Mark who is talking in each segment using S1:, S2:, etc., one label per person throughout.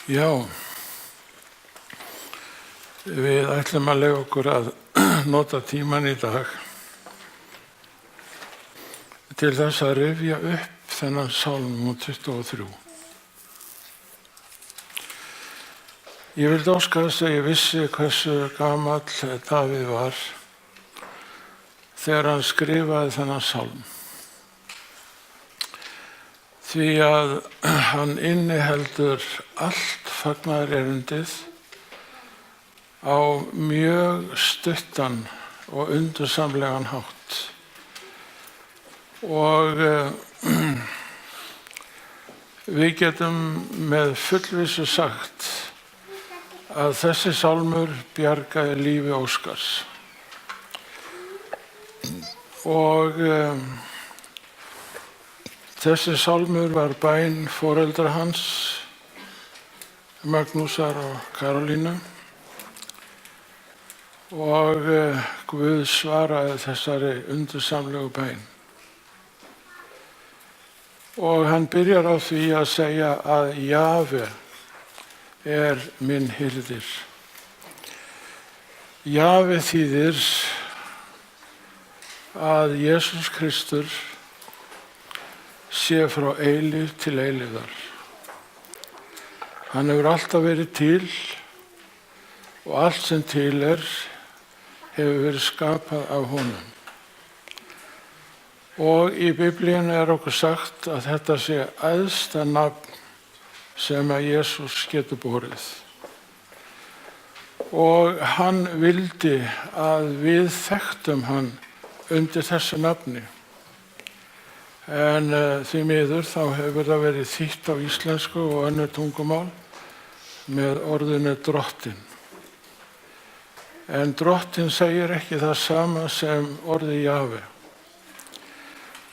S1: Já, við ætlum að leyfa okkur að nota tíman í dag til þess að rifja upp þennan sálm 23. Ég vildi óska þess að ég vissi hversu gamall Davíð var þegar hann skrifaði þennan sálm. Því að hann inniheldur allt fagnaðarerindið á mjög stuttan og undursamlegan hátt. Og við getum með fullvissu sagt að þessi sálmur bjargaði lífi Óskars. Og þessi sálmur var bæn foreldra hans, Magnúsar og Karolínu, og Guð svaraði þessari undursamlegu bæn. Og hann byrjar á því að segja að Jahve er minn hirðir. Jahve þýðir að Jesús Kristur sé frá eilífð til eilífðar. Hann hefur alltaf verið til og allt sem til hefur verið skapað af honum. Og í Biblíunni okkur sagt að þetta sé æðsta nafn sem að Jesús getur borið. Og hann vildi að við þekktum hann undir þessu nafni. En því miður þá hefur það verið þýtt á íslensku og önnur tungumál með orðinu drottinn. En drottinn segir ekki það sama sem orðið Jahve.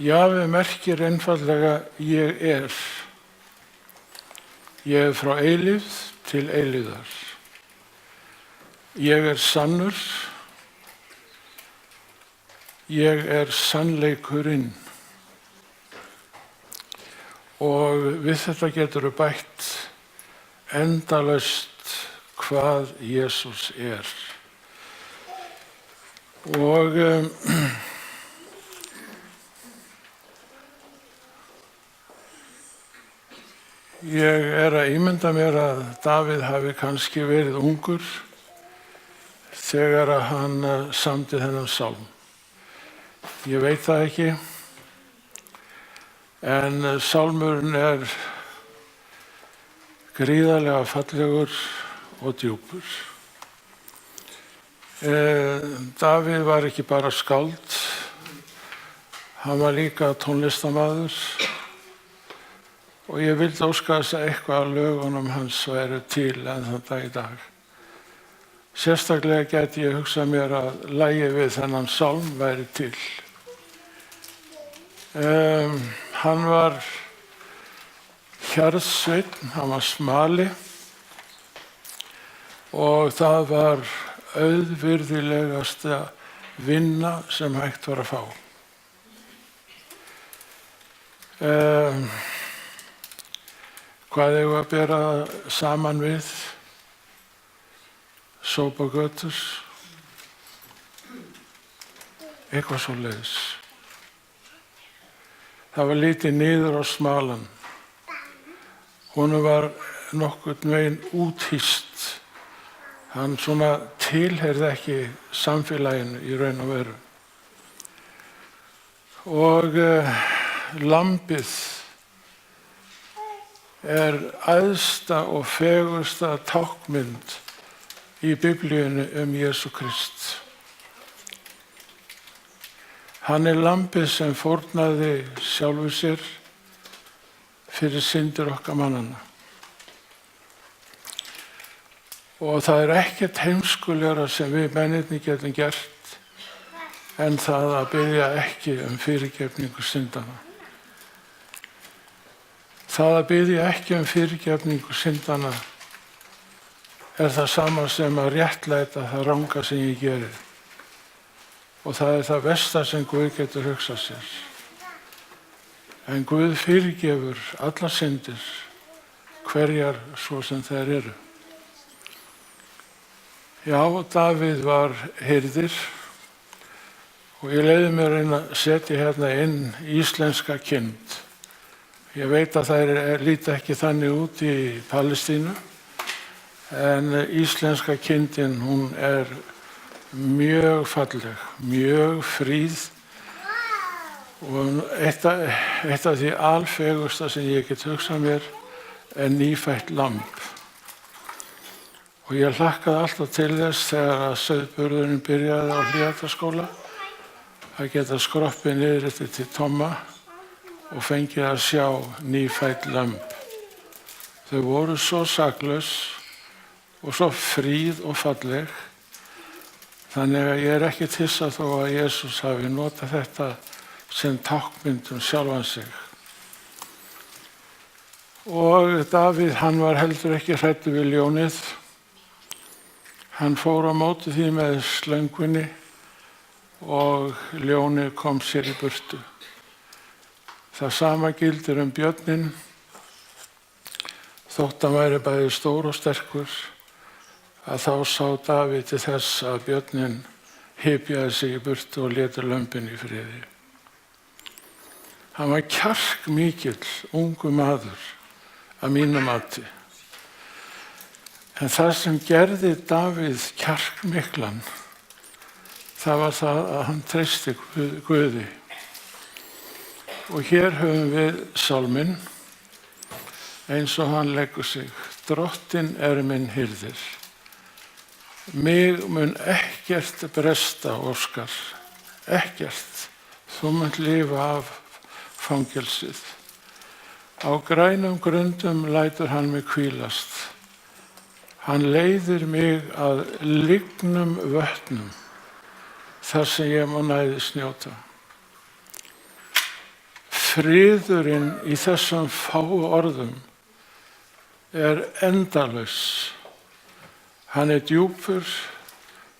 S1: Jahve merkir einfaldlega ég er. Ég er frá eilífð til eilífðar. Ég er sannur. Ég er sannleikurinn. Og við þetta getur við bætt endalaust hvað Jesús er. Og ég að ímynda mér að Davíð hafi kannski verið ungur þegar að hann samdi þennan sálm. Ég veit það ekki. En sálmurinn gríðarlega fallegur og djúpur. Davíð var ekki bara skáld, hann var líka tónlistarmaður og ég vildi óska þess að eitthvað af lögunum hans væru til enn þann dag í dag. Sérstaklega gæti ég hugsað mér að lagið við þennan sálm væri til. Hann var hjarðsveinn, hann var smali og það var auðvirðilegasta vinna sem hægt var að fá. Hvað eigum við að bera saman við? Sópa götur? Eitthvað svoleiðis. Það var lítið niður á smalan. Honum var nokkurn veginn úthýst. Hann svona tilheyrði ekki samfélaginu í raun og veru. Og lambið æðsta og fegursta táknmynd í Biblíunni Jesú Krist. Hann lambið sem fórnaði sjálfu sér fyrir syndir okkar mannanna. Og það ekkert heimskulegra sem við mennirnir getum gert en það að biðja ekki fyrirgefningu syndanna. Það að biðja ekki fyrirgefningu syndanna það sama sem að réttlæta það ranga sem ég geri. Og það það versta sem Guð getur hugsað sér. En Guð fyrirgefur allar syndir, hverjar svo sem þær eru. Já, Davíð var hirðir og ég leyfði mér að reyna að setja hérna inn íslenska kind. Ég veit að þær líta ekki þannig út í Palestínu, en íslenska kindin, hún er mjög falleg, mjög fríð og eitt af því alfegusta sem ég get hugsað mér er nýfætt lamb. Og ég hlakkaði alltaf til þess þegar að sauðburðurinn byrjaði á Hlíðarskóla að geta skroppið niður eftir til Tomma og fengið að sjá nýfætt lamb. Þau voru svo saklaus og svo fríð og falleg, þannig að ég er ekki hissa þó að Jesús hafi notað þetta sem táknmynd sjálfan sig. Og Davíð, hann var heldur ekki hræddur við ljónið. Hann fór á móti því með slöngunni og ljónið kom sér í burtu. Það sama gildir björninn, þótt hann væri bæði stór og sterkur, að þá sá Davíð til þess að björninn hypjaði sig í burtu og léti lömbin í friði. Hann var kjarkmikill, ungur maður að mínu mati. En það sem gerði Davíð kjarkmiklan, það var það að hann treysti Guði. Og hér höfum við sálminn eins og hann leggur sig. Drottinn er minn hirðir. Mig mun ekkert bresta, Óskar, ekkert. Þú munt lifa af fangelsið. Á grænum grundum lætur hann mig hvílast. Hann leiðir mig að lygnum vötnum, þar sem ég má næðis njóta. Friðurinn í þessum fáu orðum er endalaus. Hann er djúpur,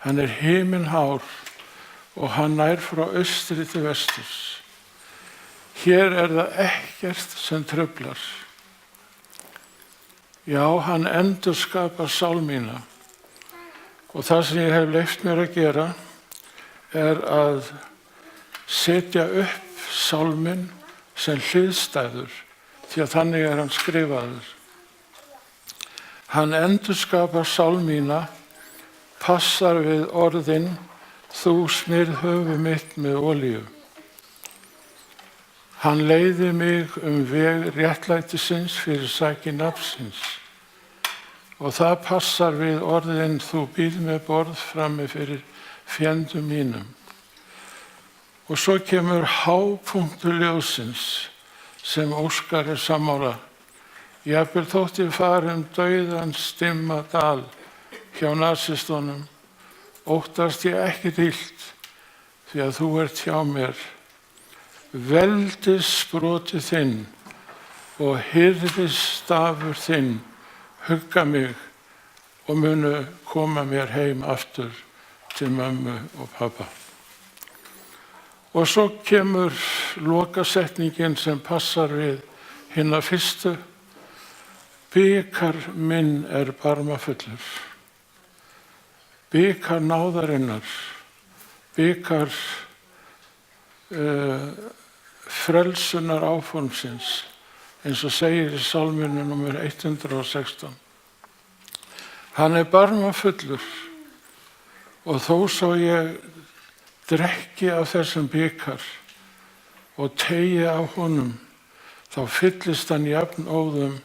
S1: hann er himinhár og hann nær frá austri til vesturs. Hér er það ekkert sem truflar. Já, hann endurskapar sál mína og það sem ég hef leyft mér að gera er að setja upp sálminn sem hliðstæður, því að þannig er hann skrifaður. Hann endurskapar sál mína, passar við orðin, þú smyrð höfuð mitt með olíu. Hann leiði mig veg réttlætisins fyrir sakir nafnsins og það passar við orðin, þú býð með borð frammi fyrir fjendum mínum. Og svo kemur hápunktur ljóðsins sem Óskar er sammála. Jafnvel þótt ég fari dauðans dimma dal hjá nasistunum, óttast ég ekkert illt því að þú ert hjá mér. Veldissproti þinn og hirðisstafur þinn hugga mig og munu koma mér heim aftur til mömmu og pabba. Og svo kemur lokasetningin sem passar við hina fyrstu. Bikar minn er barmafullur. Bikar náðarinnar, bikar frelsunar áformsins, eins og segir í sálminu nr. 116. Hann er barmafullur og þó svo ég drekki af þessum bikar og tegi á honum, þá fyllist hann jafnóðum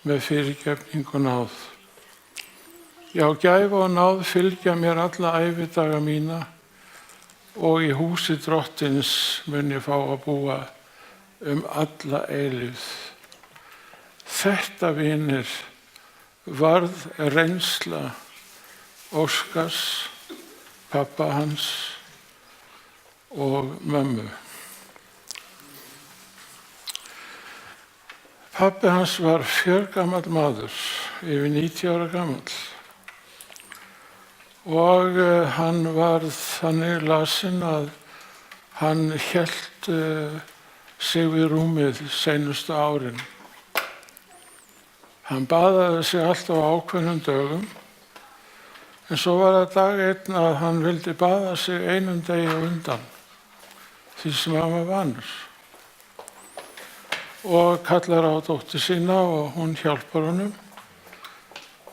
S1: með fyrirgefning og náð. Já, gæfa og náð fylgja mér alla ævidaga mína og í húsi Drottins mun ég fá að búa alla eilífð. Þetta, vinir, varð reynsla Óskars, pabba hans og mömmu. Pabbi hans var fjörgamall maður, yfir 90 ára gamall. Og hann var þannig lasinn að hann hélt sig við rúmið seinustu árin. Hann baðaði sig alltaf á ákveðnum dögum, en svo var það dag einn að hann vildi baða sig einum degi á undan, því sem hann var vanur. Og kallar á dóttur sína og hún hjálpar honum.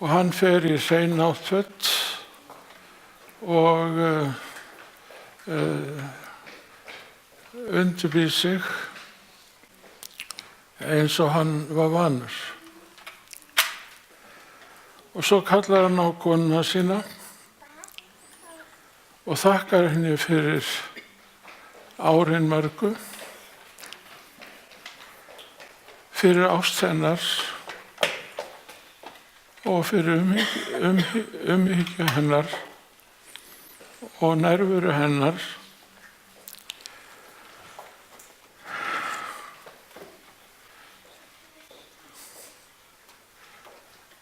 S1: Og hann fer í hrein náttföt og undirbýr sig eins og hann var vanur. Og svo kallar hann á konuna sína og þakkar henni fyrir árin mörgu, fyrir ást hennar og fyrir umhyggju hennar og nærveru hennar.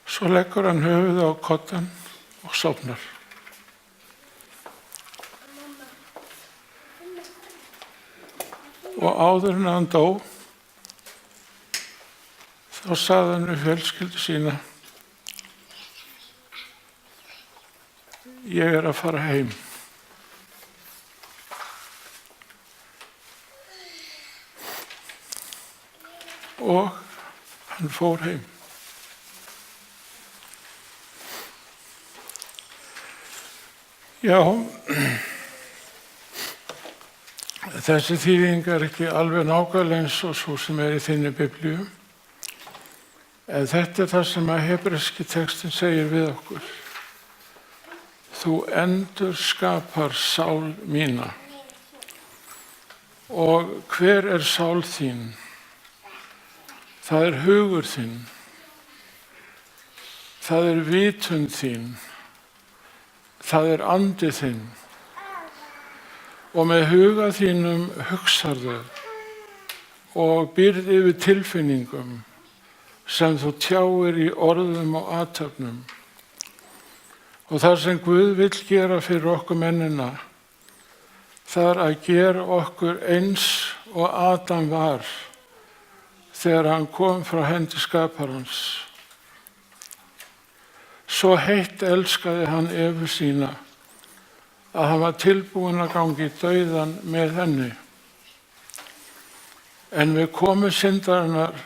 S1: Svo leggur hann höfuðið á koddann og sofnar. Og áður en hann dó, þá sagði hann við fjölskyldu sína: ég er að fara heim. Og hann fór heim. Já, þessi þýðing er ekki alveg nákvæmlega eins og svo sem er í þinni Biblíu. En þetta er það sem að hebreski textin segir við okkur. Þú endurskapar sál mína. Og hver er sál þín? Það er hugur þinn. Það er vitund þín. Það er andi þinn. Og með huga þínum hugsarðu og býrð yfir tilfinningum sem þú tjáir í orðum og athöfnum. Og það sem Guð vill gera fyrir okkur mennina, það er að gera okkur eins og Adam var þegar hann kom frá hendi skaparans. Svo heitt elskaði hann Evu sína að hann var tilbúinn að ganga í dauðan með henni. En við komu syndarinnar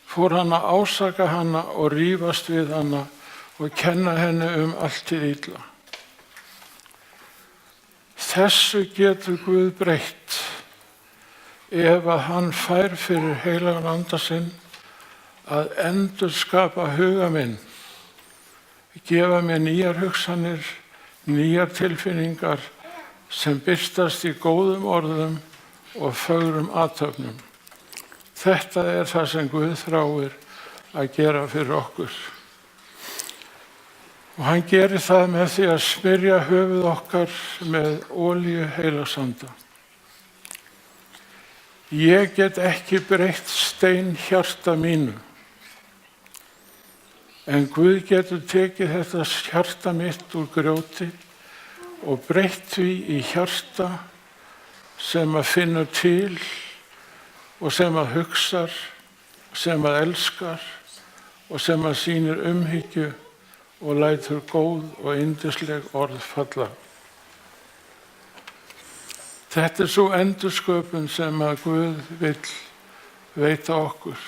S1: fór hann að ásaka hana og rífast við hana og kenna henni allt hið illa. Þessu getur Guð breytt ef að hann fær fyrir heilagan anda sinn að endurskapa huga minn, gefa mér nýjar hugsanir, nýjar tilfinningar sem birtast í góðum orðum og fögrum athöfnum. Þetta er það sem Guð þráir að gera fyrir okkur. Og hann gerir það með því að smyrja höfuð okkar með olíu heilagsanda. Ég get ekki breytt stein hjarta mínu, en Guð getur tekið þetta hjarta mitt úr grjóti og breytt því í hjarta sem að finnur til og sem að hugsar, sem að elskar og sem að sýnir umhyggju og lætur góð og yndisleg orð falla. Þetta er svo endursköpun sem að Guð vill veita okkur.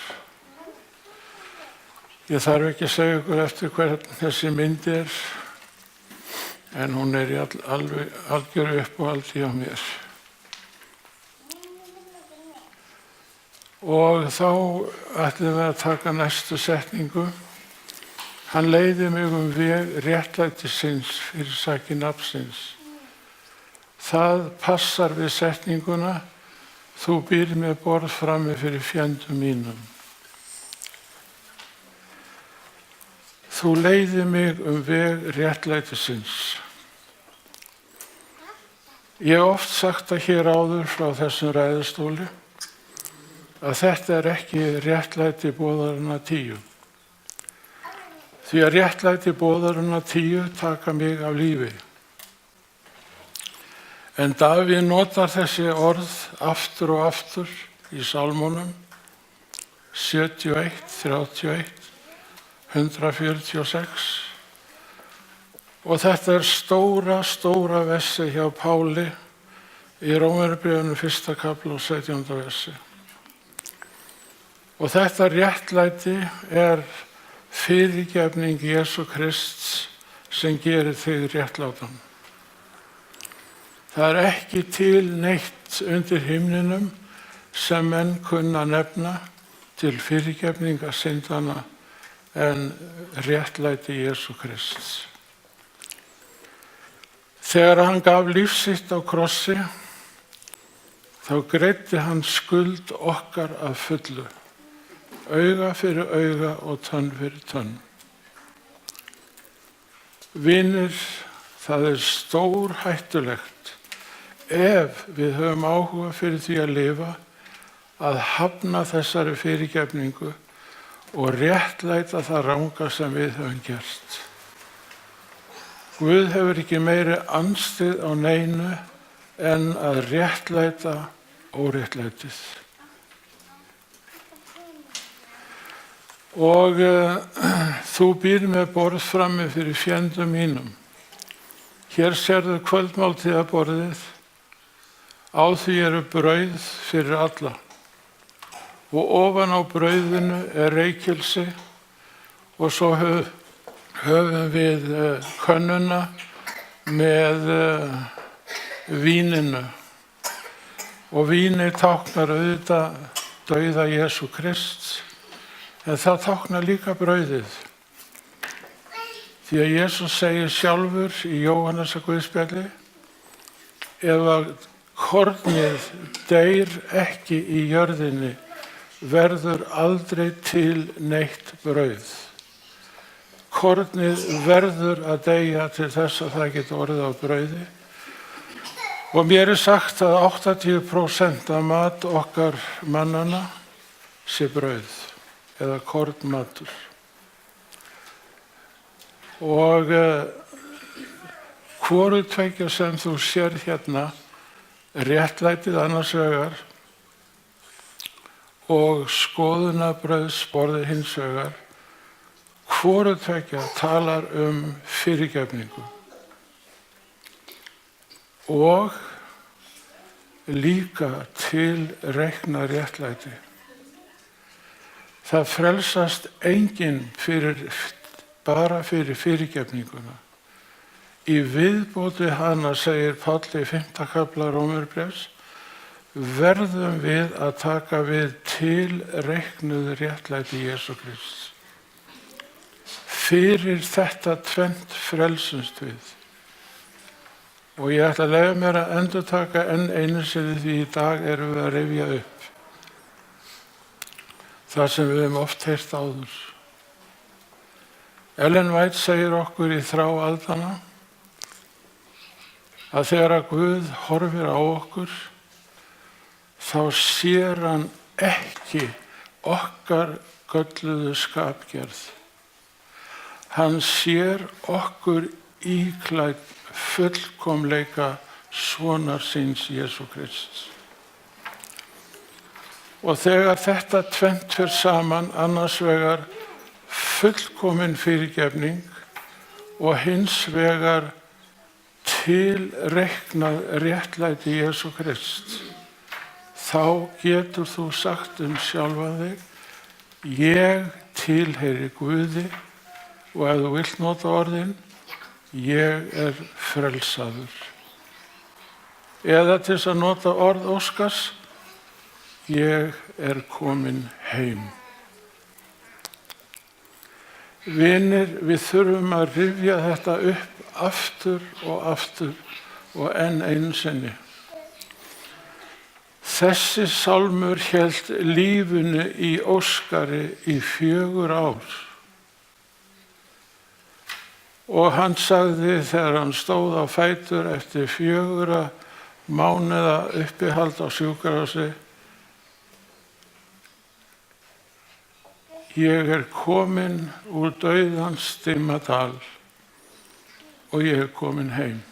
S1: Ég þarf ekki að segja ykkur eftir hvern þessi mynd er, en hún er í algjöru uppáhaldi hjá mér. Og þá ætlum við að taka næstu setningu. Hann leiði mig veg réttlætisins fyrir saki nafnsins. Það passar við setninguna: þú býrð með borð frammi fyrir fjendum mínum. Þú leiði mig veg réttlætisins. Ég hef oft sagt það hér áður frá þessum ræðustóli að þetta er ekki réttlæti boðarinnar 10. Því að réttlæti boðarinnar 10 taka mig af lífi. En Davíð notar þessi orð aftur og aftur í Sálmunum 71, 31 146. Og þetta stóra versi hjá Páli í Rómarbréfinu 1. kafla og 17. versi. Og þetta réttlæti fyrirgefning Jesú Krists sem gerir þig réttlátan. Það ekki til neitt undir himninum sem menn kunna nefna til fyrirgefninga syndana en réttlæti Jesú Krists. Þegar hann gaf líf sitt á krossi, þá greiddi hann skuld okkar að fullu, auga fyrir auga og tönn fyrir tönn. Vinir, það stórhættulegt ef við höfum áhuga fyrir því að lifa, að hafna þessari fyrirgefningu og réttlæta það ranga sem við höfum gert. Guð hefur ekki meiri andstyggð á neinu en að réttlæta óréttlætið. Og þú býr með borð frammi fyrir fjendum mínum. Hér sérðu kvöldmáltíðaborðið, á því eru brauð fyrir alla. Og ofan á brauðinu reykjelsi og svo höfum við könnuna með víninu. Og vínið táknar auðvitað dauða Jesú Krists, en það táknar líka brauðið. Því að Jesús segir sjálfur í Jóhannesar guðspjalli, ef að kornið deyr ekki í jörðinni, verður aldrei til neitt brauð. Kornið verður að deyja til þess að það geti orðið á brauði. Og mér sagt að 80% af mat okkar mannana sé brauð eða kornmatur. Og hvoru tveggja sem þú sér hérna, réttlætið annars vegar og skoðunarbrauðsborðið hins vegar, hvoru tveggja talar fyrirgefningu og líka til reikna réttlæti. Það frelsast enginn bara fyrir fyrirgefninguna. Í viðbóti hana, segir Páll í 5. kafla Rómarbréfs, verðum við að taka við til reiknuðu réttlæti Jesú Krists. Fyrir þetta tvennt frelsumst við. Og ég ætla að leyfa mér að endurtaka enn einu sinni því í dag erum við að rifja upp það sem við höfum oft heyrt áður. Ellen White segir okkur í Þrá aldanna að þegar að Guð horfir á okkur, þá sér hann ekki okkar gölluðu skapgerð. Hann sér okkur íklædd fullkomleika sonar síns Jesú Krists. Og þegar þetta tvennt fer saman, annars vegar fullkomin fyrirgefning og hins vegar tilreiknað réttlæti Jesú Krists, þá getur þú sagt sjálfan þig, ég tilheyri Guði, og ef þú vilt nota orðin, ég frelsaður. Eða til þess að nota orð Óskars, ég komin heim. Vinir, við þurfum að rifja þetta upp aftur og enn einu sinni. Þessi sálmur hélt lífinu í Óskari í 4 ár. Og hann sagði þegar hann stóð á fætur eftir 4 mánuða uppihald á sjúkrahúsi, ég komin úr dauðans dimma dal og ég komin heim.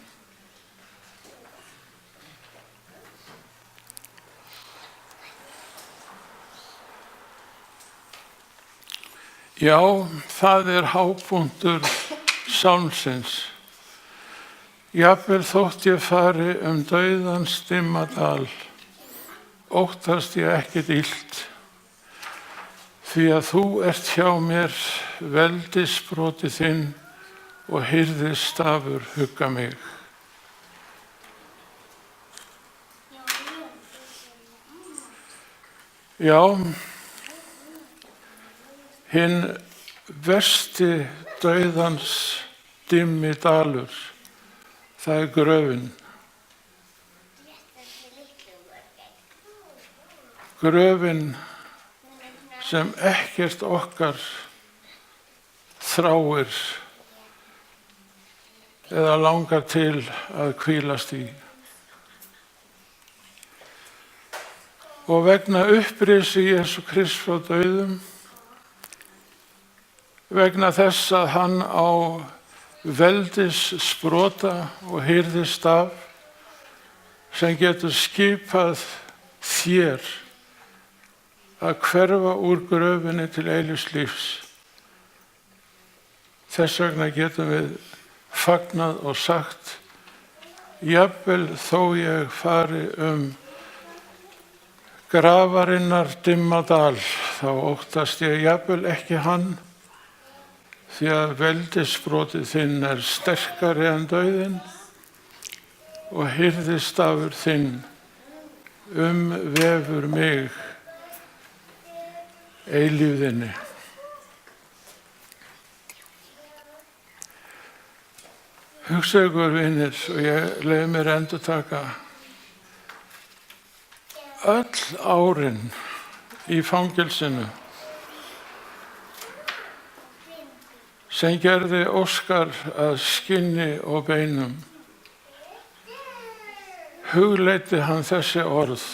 S1: Já, það hápunktur sálmsins. Jafnvel þótt ég fari dauðans dimma dal, óttast ég ekkert illt, því að þú ert hjá mér, veldisbroti þinn og hirðisstafur hugga mig. Já, hinn versti dauðans dimmi dalur, það gröfin. Gröfin sem ekkert okkar þráir eða langar til að hvílast í. Og vegna upprisi Jesú Krists frá dauðum, vegna þess að hann á veldissprota og hirðisstaf sem getur skipað þér að hverfa úr gröfinni til eilífs lífs. Þess vegna getum við fagnað og sagt, jafnvel þó ég fari grafarinnar dimma dal, þá óttast ég jafnvel ekki hann, því að veldisbrotið þinn sterkari en dauðinn og hirðisstafur þinn vefur mig eilífðinni. Hugsa ykkur, vinir, og ég leyfi mér endurtaka, öll árin í fangelsinu sem gerði Óskar að skinni og beinum, hugleiddi hann þessi orð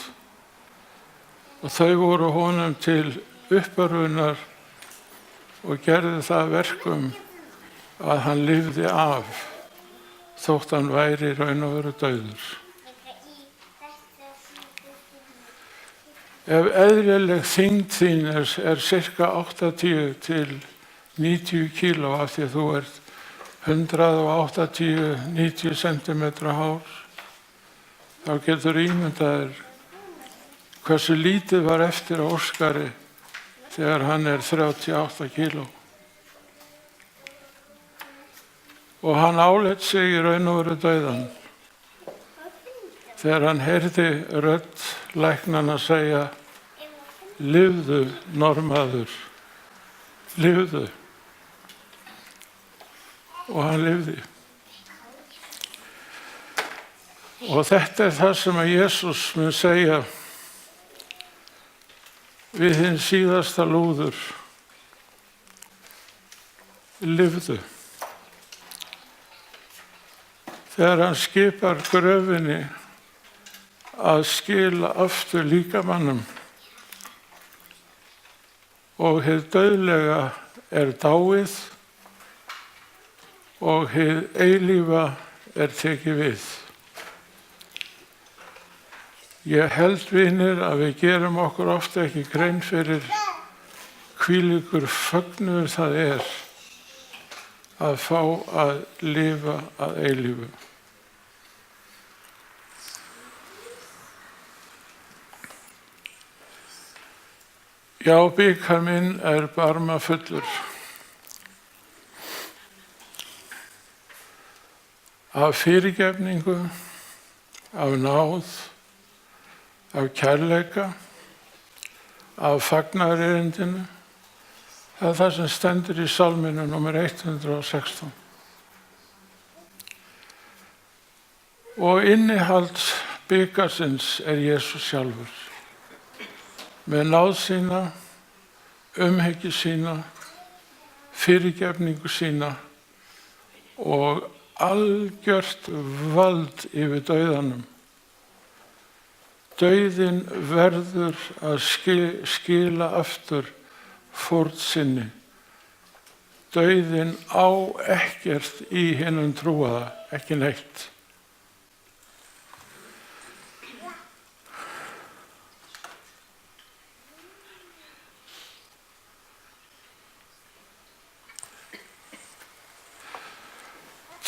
S1: og þau voru honum til uppörvunar og gerði það verkum að hann lifði af þótt hann væri í raun og veru dauður. Ef eðlileg þyngd þín er sirka 80 til 90 kíló af því að þú ert 180-90 cm hár, þá getur ímyndaðir hversu lítið var eftir á Óskari þegar hann er 38 kíló. Og hann áleit sig í raun og veru dauðan þegar hann heyrði rödd læknanna segja, lifðu Normaður, lifðu. Og hann lifði. Og þetta er það sem að Jesús mun segja við hinn síðasta lúður, lifðu. Þegar hann skipar gröfinni að skila aftur líkamannum og hið dauðlega er dáið og hið eilífa er tekið við. Ég held, vinir, að við gerum okkur ofta ekki grein fyrir hvílíkur fögnuður það er að fá að lifa að eilífu. Já, bikar minn er barmafullur af fyrirgefningu, af náð, af kærleika, af fagnaðarerindinu. Það er það sem stendur í sálminu númer 116. Og innihald bikarsins er Jesús sjálfur. Með náð sína, umhyggju sína, fyrirgefningu sína og algjört vald yfir dauðanum. Dauðinn verður að skila aftur fórn sinni. Dauðinn á ekkert í hinum trúaða, ekki neitt.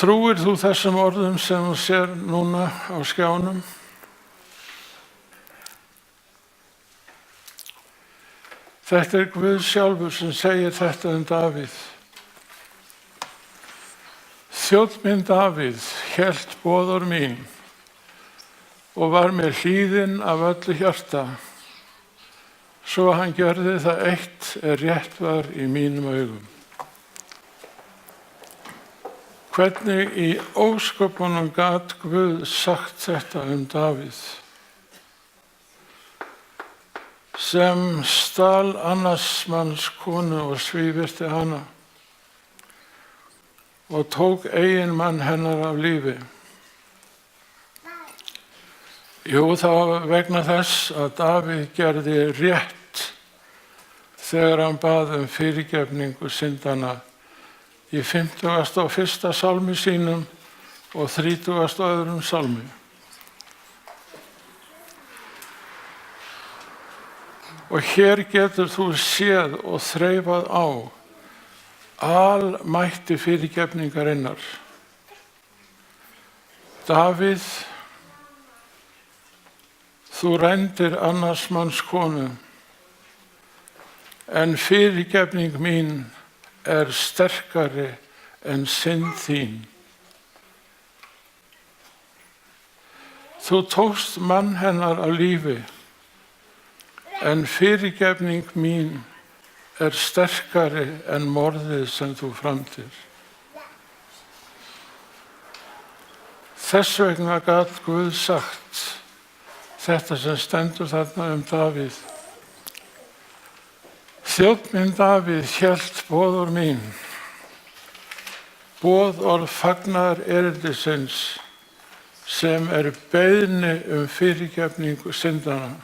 S1: Trúir þú þessum orðum sem þú sér núna á skjánum? Þetta er Guð sjálfur sem segir þetta Davíð. Þjónn minn Davíð hélt boðorð mín og var mér hlýðinn af öllu hjarta, svo hann gjörði það eitt rétt var í mínum augum. Hvernig í ósköpunum gat Guð sagt þetta Davíð, sem stal annars manns konu og svívirti hana og tók eiginmann hennar af lífi? Jú, það var vegna þess að Davíð gerði rétt þegar hann bað fyrirgefningu syndanna í 51. sálmi sínum og 32. sálmi. Og hér getur þú séð og þreifað á almætti fyrirgefningarinnar. Davíð, þú rændir annars manns konu, en fyrirgefning mín er sterkari en synd þín. Þú tókst mann hennar af lífi, en fyrirgefning mín er sterkari en morðið sem þú framdir. Þess vegna gat Guð sagt þetta sem stendur þarna Davíð. Þjónn minn Davíð hélt boðorð mín, boðorð fagnaðar erindisins, sem er beiðni fyrirgefningu syndanna.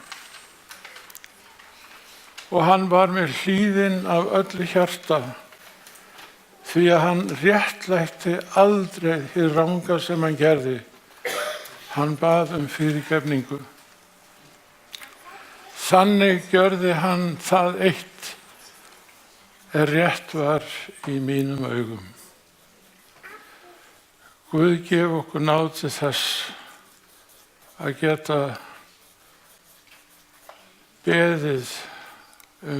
S1: Og hann var mér hlýðinn af öllu hjarta, því að hann réttlætti aldrei hið ranga sem hann gerði. Hann bað fyrirgefningu. Þannig gjörði hann það eitt rétt var í mínum augum. Guð gef okkur náð til þess að geta beðið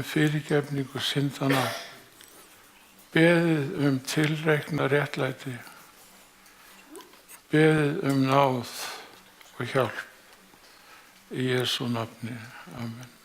S1: fyrirgefningu syndanna, beðið tilrekna réttlæti, beðið náð og hjálp í Jesú nafni. Amen.